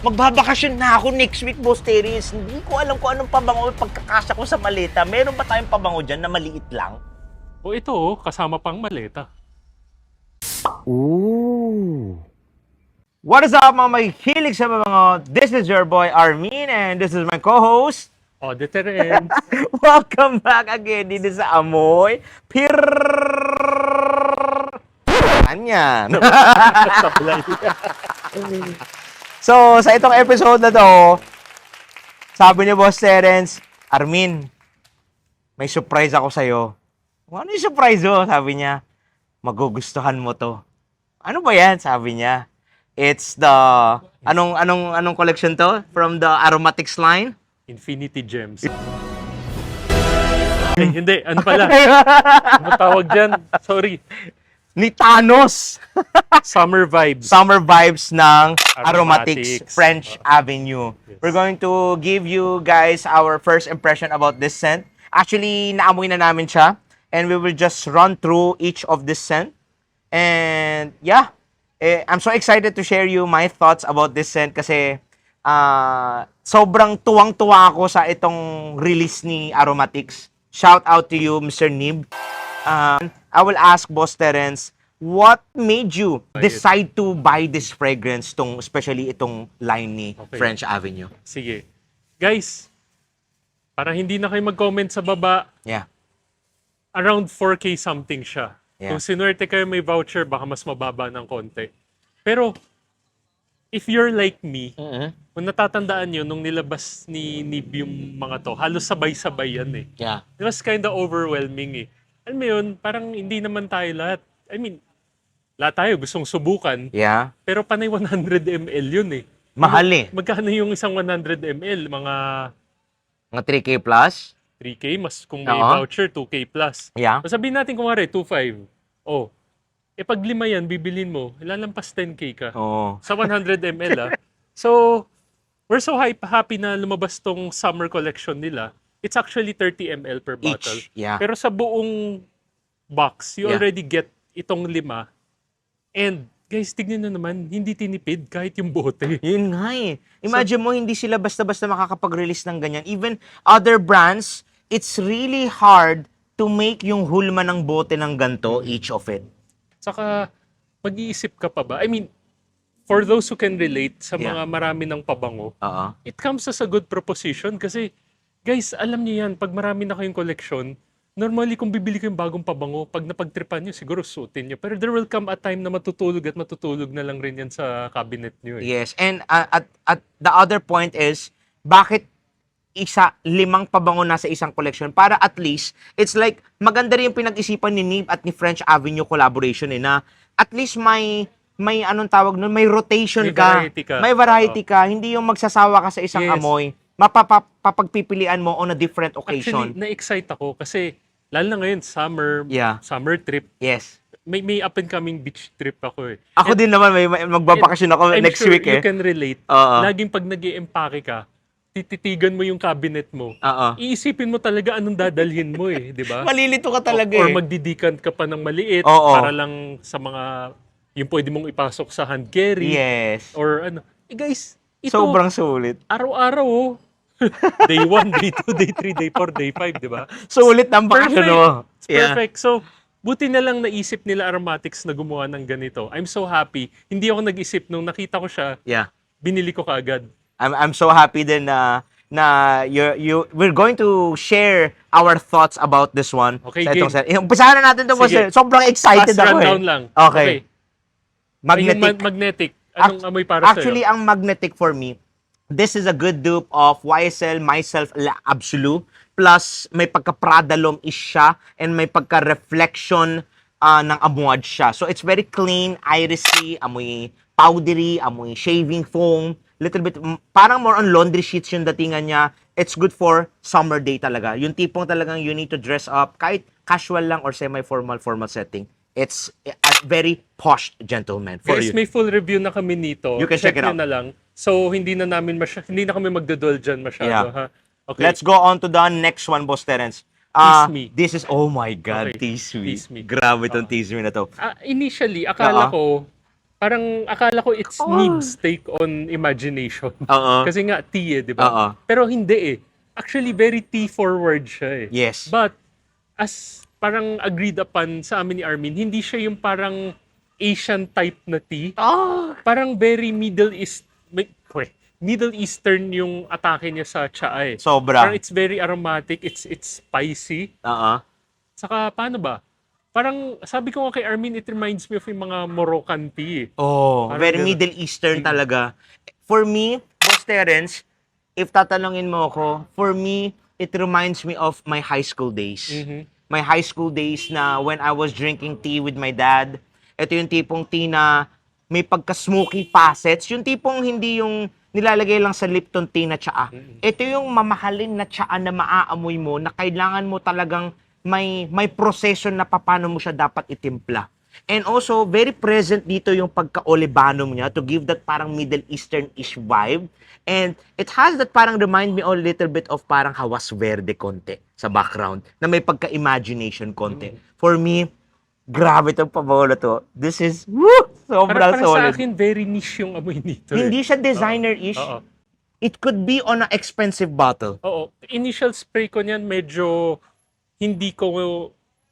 Magbabakasyon na ako next week, Boss Terence. Hindi ko alam kung anong pabango pagkakasya ko sa maleta. Meron ba tayong pabango dyan na maliit lang? O ito, kasama pang maleta. Ooh. What is up, mga may hilig sa pabango? This is your boy, Armin, and this is my co-host. Auditor and Welcome back again dito sa Amoy Yan. supply. So, sa itong episode na to, sabi ni Boss Terence, Armin, may surprise ako sa'yo. Ano yung surprise mo? Sabi niya, magugustuhan mo to. Ano ba yan? Sabi niya. It's the, anong collection to? From the Aromatics line? Infinity Gems. Ay, hindi. Ano pala? Ano tawag dyan? Sorry. Ni Thanos! Summer vibes. Summer vibes ng Aromatics Aromatics. French Avenue. Yes. We're going to give you guys our first impression about this scent. Actually, naamoy na namin siya. And we will just run through each of this scent. And yeah, I'm so excited to share you my thoughts about this scent kasi sobrang tuwang-tuwa ako sa itong release ni Aromatics. Shout out to you, Mr. Nib. I will ask Boss Terence, what made you decide to buy this fragrance, especially itong line ni Okay. French Avenue? Sige. Guys, para hindi na kayo mag-comment sa baba, Yeah. around 4K something siya. Yeah. Kung sinuwerte kayo may voucher, baka mas mababa ng konti. Pero, if you're like me, kung natatandaan nyo, nung nilabas ni Nib yung mga to, halos sabay-sabay yan eh. Yeah. It was kind of overwhelming eh. Alam mo yun, parang hindi naman tayo lahat. I mean, lahat tayo gustong subukan, Yeah. pero panay 100 ml yun eh. Mahal eh. Magkano yung isang 100 ml? Mga Mga 3K plus? 3K, mas kung may Oo. voucher, 2K plus. Yeah. So sabihin natin kung 2.5. Oh, pag lima yan, bibilin mo, lalampas 10K ka. Oo. Sa 100 ml ah. So, we're so happy na lumabas tong summer collection nila. It's actually 30 ml per bottle. Each, yeah. Pero sa buong box, you Yeah. already get itong 5. And guys, tignan nyo naman, hindi tinipid kahit yung bote. Yun nga eh. Imagine mo, hindi sila basta-basta makakapag-release ng ganyan. Even other brands, it's really hard to make yung hulma ng bote ng ganto, each of it. Saka, mag-iisip ka pa ba? I mean, for those who can relate sa Yeah. mga marami ng pabango, Oo. it comes as a good proposition kasi, guys, alam niyo yan, pag marami na kayong collection, normally kung bibili kayong bagong pabango, pag napagtripan nyo, siguro suotin nyo. Pero there will come a time na matutulog at matutulog na lang rin yan sa cabinet nyo eh. Yes, and at the other point is, bakit 5 pabango nasa isang collection? Para at least, it's like, maganda rin yung pinag-isipan ni Nib at ni French Avenue collaboration eh, na at least may anong tawag nun, may rotation May ka. variety ka. May variety ka. Hindi yung magsasawa ka sa isang Yes. amoy. Mapapagpipilian mo on a different occasion. Actually, na-excite ako kasi, lalo na ngayon, summer, Yeah. summer trip, Yes. may up and coming beach trip ako eh. Ako din naman, may magbabakasyon ako I'm next sure week eh. you can relate. Oo. Laging pag nag-i-empake ka, tititigan mo yung cabinet mo. Oo. Iisipin mo talaga anong dadalhin mo eh, di ba? Malilito ka talaga Or eh. magdidikant ka pa ng maliit Oo. para lang sa mga yung pwede mong ipasok sa hand carry. Yes. Or ano. Eh guys, ito Sobrang sulit. araw-araw oh. Day 1, day 2, day 3, day 4, day 5, di ba? Sulit ng bakasyon mo. It's perfect. So, buti na lang naisip nila Aromatics na gumawa ng ganito. I'm so happy. Hindi ako nag-isip nung nakita ko siya, Yeah. binili ko kaagad. I'm so happy din na we're going to share our thoughts about this one. Okay, Sa itong game. set. Umpisahan na natin to, boss. Sige. Sobrang excited Fast ako eh. rundown lang. Okay. Magnetic. Magnetic. Magnetic. Anong amoy para sa'yo? Actually, ang magnetic for me, this is a good dupe of YSL Myself La Absolute. Plus, may pagka-Pradalom-ish siya and may pagka-reflection ng amuad siya. So, it's very clean, irisy, amoy powdery, amoy shaving foam, little bit, parang more on laundry sheets yung datingan niya. It's good for summer day talaga. Yung tipong talagang you need to dress up, kahit casual lang or semi-formal, formal setting. It's a very posh gentleman for Guys, you. may full review na kami nito. You can check it nyo out. na lang. So, hindi na kami magdodol dyan masyado. Yeah. Ha? Okay. Let's go on to the next one, Boss Terence. Tease Me. This is, oh my God, Okay. Tease Me. Tease Me. Grabe itong Tease Me na to. Initially, akala ko, parang akala ko it's Neeb's take on imagination. Oo. Kasi nga tea eh, di Oo. ba? Pero hindi eh. Actually, very tea forward siya eh. Yes. But, as parang agreed upon sa amin ni Armin, hindi siya yung parang Asian type na tea. Oh. Parang very Middle Eastern yung atake niya sa tsaa eh. Sobra. Parang it's very aromatic, it's spicy. Oo. Saka paano ba? Parang sabi ko nga kay Armin, it reminds me of yung mga Moroccan tea. Oh, Parang very ganun. Middle Eastern talaga. For me, Boss Terence, if tatanungin mo ako, for me, it reminds me of my high school days. My high school days na when I was drinking tea with my dad. Ito yung tipong tea na may pagka-smoky facets. Yung tipong hindi yung nilalagay lang sa Lipton tea na tsaa. Ito yung mamahalin na tsaa na maaamoy mo na kailangan mo talagang may proseso na paano mo siya dapat itimpla. And also, very present dito yung pagka-olebanum niya to give that parang Middle Eastern-ish vibe. And it has that parang remind me a little bit of parang Hawas Verde konti sa background na may pagka-imagination konti. For me, grabe itong pabango na to. This is, woo! Sobrang Parang sa solid. akin, very niche yung amoy nito. Hindi siya designer-ish. Oo. It could be on an expensive bottle. Oo. Initial spray ko niyan, medyo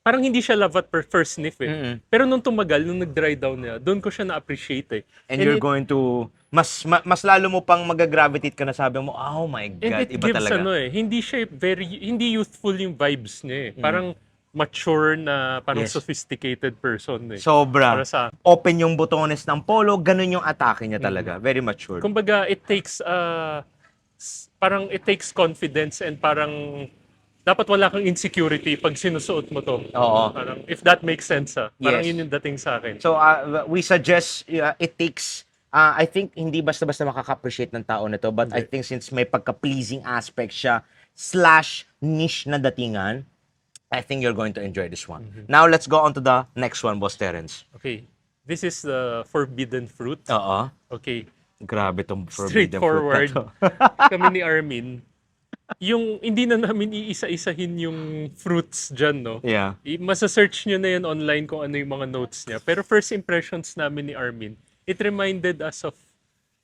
parang hindi siya love at first sniff eh. Pero nung tumagal, nung nag-dry down niya, doon ko siya na-appreciate eh. And you're going to, mas lalo mo pang mag-gravitate ka na sabi mo, oh my And God, it iba gives talaga. hindi youthful yung vibes niya eh. Parang mature na, parang Yes. sophisticated person eh. Sobra. Para sa, Open yung butones ng polo, ganun yung atake niya talaga. Very mature. kumbaga, it takes, parang it takes confidence and parang, dapat wala kang insecurity pag sinusuot mo to. Oo. Parang, if that makes sense parang Yes. yun yung dating sa akin. So, we suggest, it takes, I think, hindi basta-basta makaka-appreciate ng tao nito, but I think since may pagka-pleasing aspect siya, / niche na datingan, I think you're going to enjoy this one. Now, let's go on to the next one, Boss Terence. Okay. This is the forbidden fruit. Oo. Okay. Grabe tong forbidden Straightforward. fruit na to. Kami ni Armin, yung hindi na namin iisa-isahin yung fruits dyan, no? Yeah. Masa-search nyo na yan online kung ano yung mga notes niya. Pero first impressions namin ni Armin, it reminded us of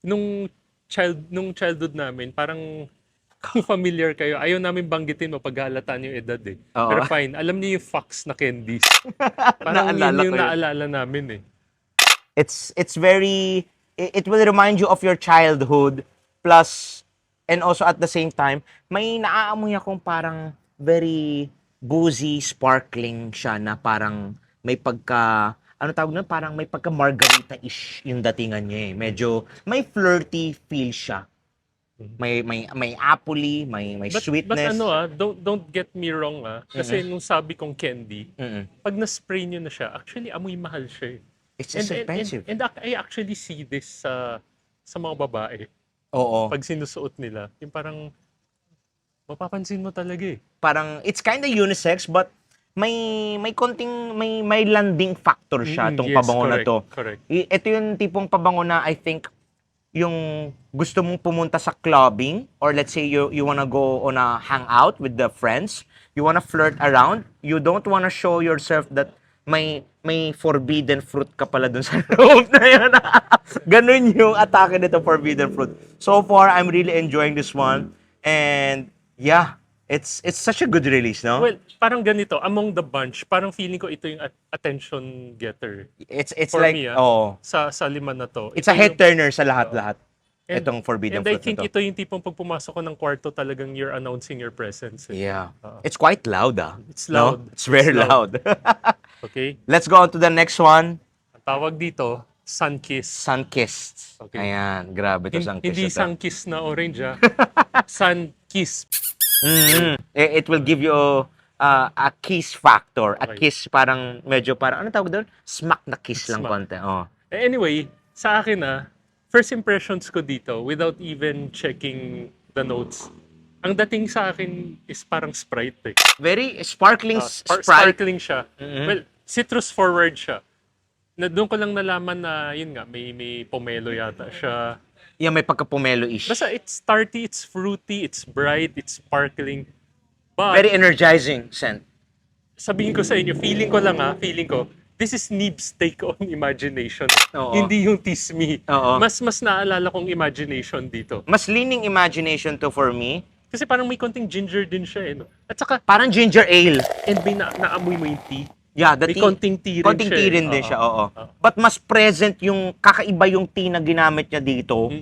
nung childhood namin, parang kung familiar kayo, ayaw namin banggitin, mapaghalataan yung edad eh. Oo. Pero fine, alam niyo yung Fox na candies. Parang yun Naalala yung ko yun. naalala namin eh. It's very, it will remind you of your childhood, plus, and also at the same time, may naaamoy akong parang very boozy, sparkling siya na parang may pagka, ano tawag nun? Parang may pagka margarita-ish yung datingan niya eh. Medyo may flirty feel siya. May apple-y, may But sweetness. don't get me wrong kasi nung sabi kong candy, pag na-spray nyo na siya, actually amoy mahal siya eh. It's expensive. And I actually see this sa mga babae. Oo. Pag sinusuot nila, yung parang mapapansin mo talaga eh. Parang it's kind of unisex but may konting may landing factor siya tong Yes, pabango na correct, to. correct. Ito yung tipong pabango na I think yung gusto mong pumunta sa clubbing or let's say you wanna go on a hangout with the friends, you wanna flirt around, you don't wanna show yourself that may forbidden fruit ka pala dun sa loob na yun. Ganun yung atake nito, forbidden fruit. So far, I'm really enjoying this one. And yeah, it's such a good release, no? Well, parang ganito, among the bunch, parang feeling ko ito yung attention getter. It's For like, me, sa lima na to. it's Ito a head yung- turner sa lahat-lahat. And- Itong forbidden And I fruit think na to. ito yung tipong pag pumasok ko ng kwarto, talagang you're announcing your presence. Eh. Yeah. It's quite loud, It's No? loud. It's very It's loud. Okay? Let's go on to the next one. Ang tawag dito, sun-kiss. Sun-kissed. Okay. Ayan, grabe to sun-kissed. Hindi na to. sun-kiss na orange sun-kiss. It will give you a kiss factor. A Okay. kiss parang medyo parang, ano tawag doon? Smack na kiss lang Smack. konti. Oh. Anyway, sa akin first impressions ko dito, without even checking the notes, ang dating sa akin is parang Sprite eh. Very sparkling Sprite. Sparkling siya. Well, citrus forward siya. Na doon ko lang nalaman na, yun nga, may pomelo yata siya. Yeah, may pagka-pomelo-ish. Basta it's tarty, it's fruity, it's bright, it's sparkling. But, Very energizing scent. sabihin ko sa inyo, feeling ko, this is Neeb's take on imagination. Oo. Hindi yung tease me. Oo. Mas naalala kong imagination dito. Mas leaning imagination to for me. Kasi parang may konting ginger din siya eh. No? At saka, Parang ginger ale. and may naamoy mo yung tea. Yeah, the May tea. konting tea rin Konting siya. tea eh. rin din Oo. siya, oo. Oo. But mas present yung, kakaiba yung tea na ginamit niya dito,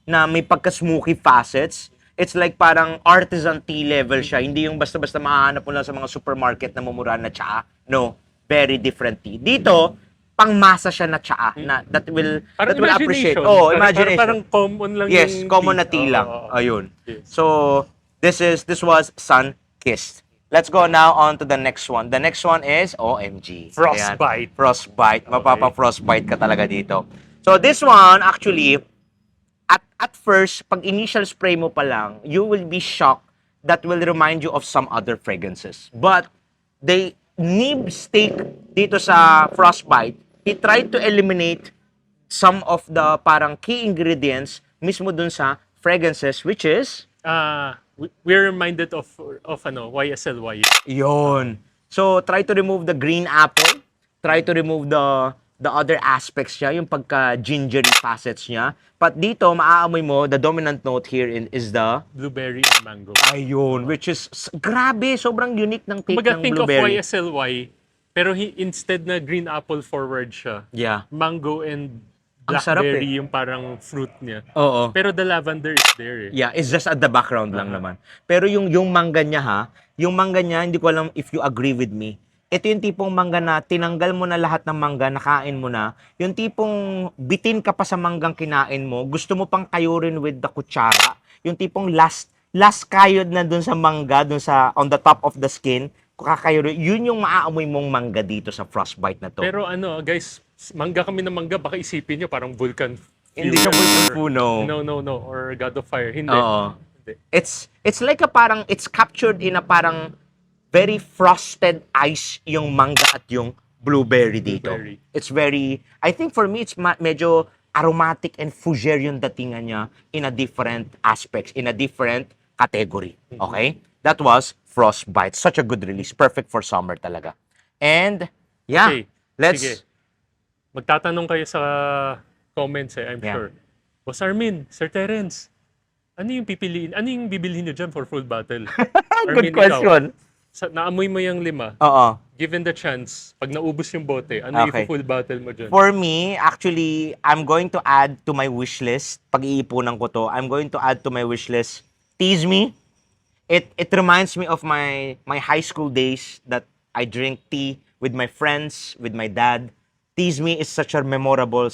na may pagka-smoky facets. It's like parang artisan tea level siya. Hindi yung basta-basta mahanap mo lang sa mga supermarket na mumurahan na tsaa. No, very different tea. Dito, pangmasa siya na tsaa na that will appreciate. imagination. Oh, imagination. Parang common lang Yes, yung common na tea Oo, lang. oo. Ayun. Yes. So, this was Sun-Kissed. Let's go now on to the next one. The next one is OMG. Frostbite. Ayan. Frostbite. Mapapa-frostbite ka talaga dito. So, this one, actually, at first, pag initial spray mo pa lang, you will be shocked that will remind you of some other fragrances. But, Neeb's take dito sa Frostbite, he tried to eliminate some of the parang key ingredients mismo dun sa fragrances, which is We're reminded of YSLY. yon. So, try to remove the green apple. Try to remove the other aspects niya, yung pagka-gingery facets niya. But dito, maaamoy mo, the dominant note here is the Blueberry and mango. ayun, which is grabe, sobrang unique ng take Kumbaga, ng think of blueberry. YSLY, pero instead na green apple forward siya, Yeah. mango and Ang sarap blackberry yung parang fruit niya. Oo. Pero the lavender is there eh. Yeah, it's just at the background lang naman. Pero yung mangga niya yung mangga niya, hindi ko alam if you agree with me. Ito yung tipong mangga na tinanggal mo na lahat ng mangga, nakain mo na. Yung tipong bitin ka pa sa manggang kinain mo, gusto mo pang kayurin with the kutsara. Yung tipong last kayod na dun sa mangga, dun sa on the top of the skin, kakayurin. Yun yung maaamoy mong mangga dito sa Frostbite na to. Pero guys, mangga kami ng mangga, baka isipin nyo parang vulcan. Hindi siya fuel vulcan or- puno. No. Or God of Fire. Hindi. Oo. Hindi. It's like a parang, it's captured in a parang very frosted ice yung mangga at yung blueberry dito. Blueberry. It's very, I think for me, it's medyo aromatic and fougere yung datingan niya in a different aspects, in a different category. Okay? That was Frostbite. Such a good release. Perfect for summer talaga. And, yeah, Okay, let's, sige. Magtatanong kayo sa comments I'm Yeah. sure. Boss Armin, Sir Terence, ano yung pipiliin? Ano yung bibilhin nyo dyan for full battle? good question. Naamoy mo yung 5. Oo. Given the chance, pag naubos yung bote, ano Okay. yung full battle mo dyan? For me, actually, I'm going to add to my wish list. Pag-iipunan ko to, I'm going to add to my wish list, Tease Me. It reminds me of my high school days that I drink tea with my friends, with my dad. Tease Me is such a memorable,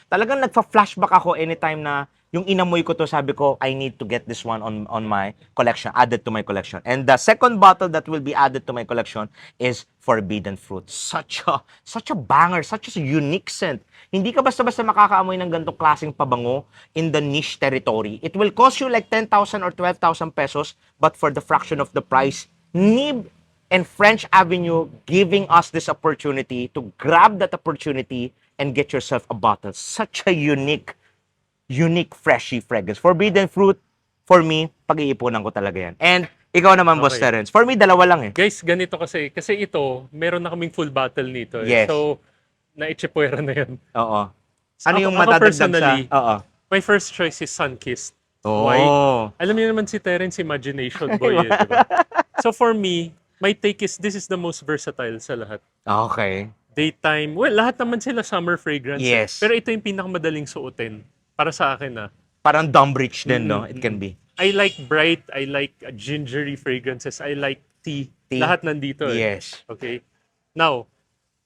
talagang nagfa-flashback ako anytime na yung inamoy ko to, sabi ko, I need to get this one on my collection, added to my collection. And the second bottle that will be added to my collection is Forbidden Fruit. Such a banger, such a unique scent. Hindi ka basta-basta makakaamoy ng ganitong klaseng pabango in the niche territory. It will cost you like 10,000 or 12,000 pesos, but for the fraction of the price, Nib and French Avenue giving us this opportunity to grab that opportunity and get yourself a bottle. Such a unique freshy fragrance. Forbidden Fruit, for me, pag-iipunan ko talaga yan. And ikaw naman, Boss Okay. Terence. For me, dalawa lang eh. Guys, ganito kasi ito, meron na kaming full battle nito. Yes. So, na-itsipwera na yan. Oo. Ano yung Ako matadagdag personally, sa... Oo. My first choice is Sunkissed. Oh. Why? Alam niyo naman si Terence, imagination boy eh, diba? So for me, my take is this is the most versatile sa lahat. Okay. Daytime, lahat naman sila summer fragrance. Yes. Pero ito yung pinakamadaling suotin. Para sa akin Parang Dumbridge din, no? It can be. I like bright, I like gingery fragrances, I like tea. Tea. Lahat nandito eh. Yes. Okay? Now,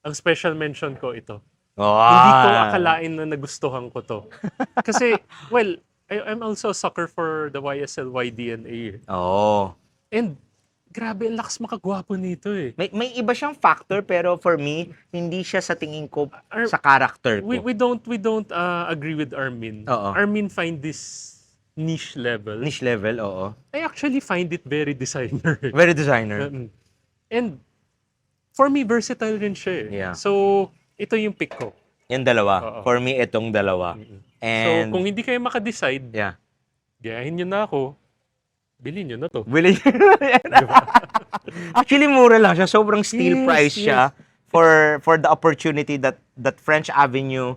ang special mention ko ito. Oh. Hindi ko akalain na nagustuhan ko to. Kasi, I'm also a sucker for the YSLY DNA. Oo. And, grabe, ang lakas makagwapo nito eh. May iba siyang factor, pero for me, hindi siya sa tingin ko Ar- sa character ko. We don't agree with Armin. Oo. Armin find this niche level. Niche level, oo. I actually find it very designer. Very designer. And for me, versatile rin siya eh. Yeah. So, ito yung pick ko. Yung dalawa. Oo. For me, itong dalawa. And, So, kung hindi kayo makadecide, yeah. gayahin nyo na ako, bilhin nyo na to. Actually, mura lang siya. Sobrang steal Yes, price siya for the opportunity that French Avenue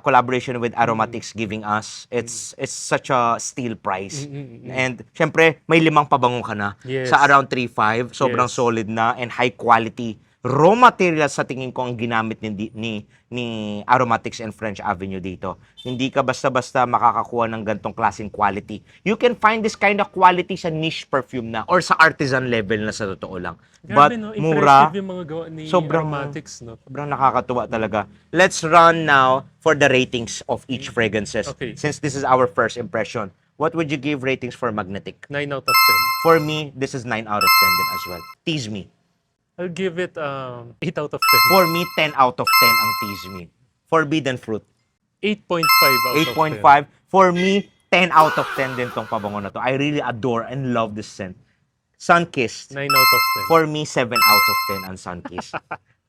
collaboration with Aromatics giving us. It's such a steal price. And syempre, may 5 pabango ka na Yes. sa around 3.5. Sobrang Yes. solid na and high quality. Raw materials sa tingin ko ang ginamit ni Aromatics and French Avenue dito. Hindi ka basta-basta makakakuha ng gantong klaseng quality. You can find this kind of quality sa niche perfume na or sa artisan level na sa totoo lang. But Grabe, no? mura, Impressive yung mga gawa ni sobrang- Aromatics, no? sobrang nakakatuwa talaga. Let's run now for the ratings of each fragrances. Okay. Since this is our first impression, what would you give ratings for Magnetic? 9 out of 10. For me, this is 9 out of 10 din as well. Tease me. I'll give it 8 out of 10. For me, 10 out of 10 ang tease me. Forbidden Fruit, 8.5 out of 8.5. For me, 10 out of 10 din tong pabango na to. I really adore and love this scent. Sunkissed, 10. 9 out of 10. for me, 7 out of 10 ang Sunkissed.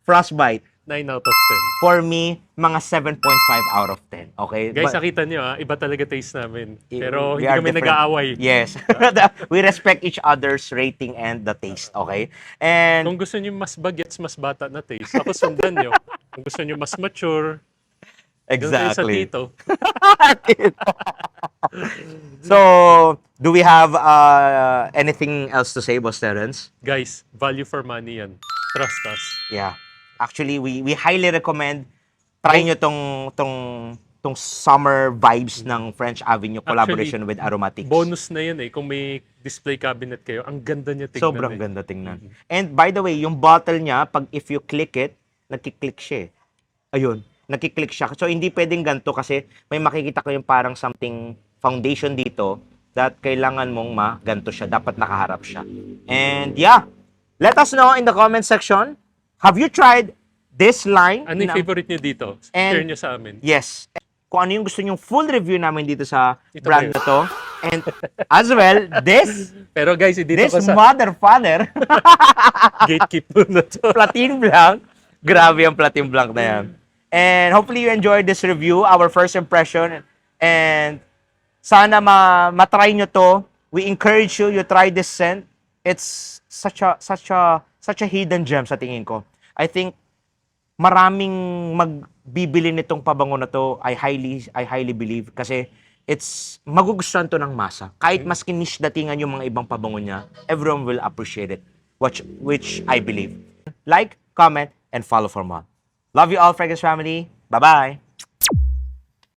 Frostbite, 9 out of 10. for me, mga 7.5 out of 10. Okay? Guys, But- nakita nyo, iba talaga taste namin. I- Pero we hindi are kami different. nag-aaway. Yes. We respect each other's rating and the taste, okay? And Kung gusto nyo mas bagets, mas bata na taste, ako sundan nyo. Kung gusto nyo mas mature, doon kayo sa exactly. tito. So, do we have anything else to say, Boss Terence? Guys, value for money yan. Trust us. Yeah. Actually, we highly recommend try nyo tong summer vibes ng French Avenue collaboration with Aromatics. Bonus na yan eh. Kung may display cabinet kayo, ang ganda niya tignan Sobrang eh. ganda tingnan. And by the way, yung bottle niya, pag if you click it, nagki-click siya eh. Ayun, nagki-click siya. So hindi pwedeng ganito kasi may makikita ko yung parang something foundation dito that kailangan mong ganto siya. Dapat nakaharap siya. And yeah, let us know in the comment section. Have you tried this line? Ano yung favorite nyo dito? And- Share nyo sa amin. Yes. Kung ano yung gusto nyong full review namin dito sa Ito brand ba na to. And as well, this Pero guys, dito this ko sa mother father gatekeeper na to. Platin Blanc. Grabe ang Platin Blanc na yan. And hopefully you enjoyed this review, our first impression. And sana matry nyo to. We encourage you try this scent. It's such a hidden gem sa tingin ko. I think maraming magbibili nitong pabango na to. I highly believe kasi it's magugustuhan to ng masa. Kahit maski niche datingan yung mga ibang pabango niya, everyone will appreciate it. Which I believe. Like, comment, and follow for more. Love you all, Fragrance family. Bye-bye.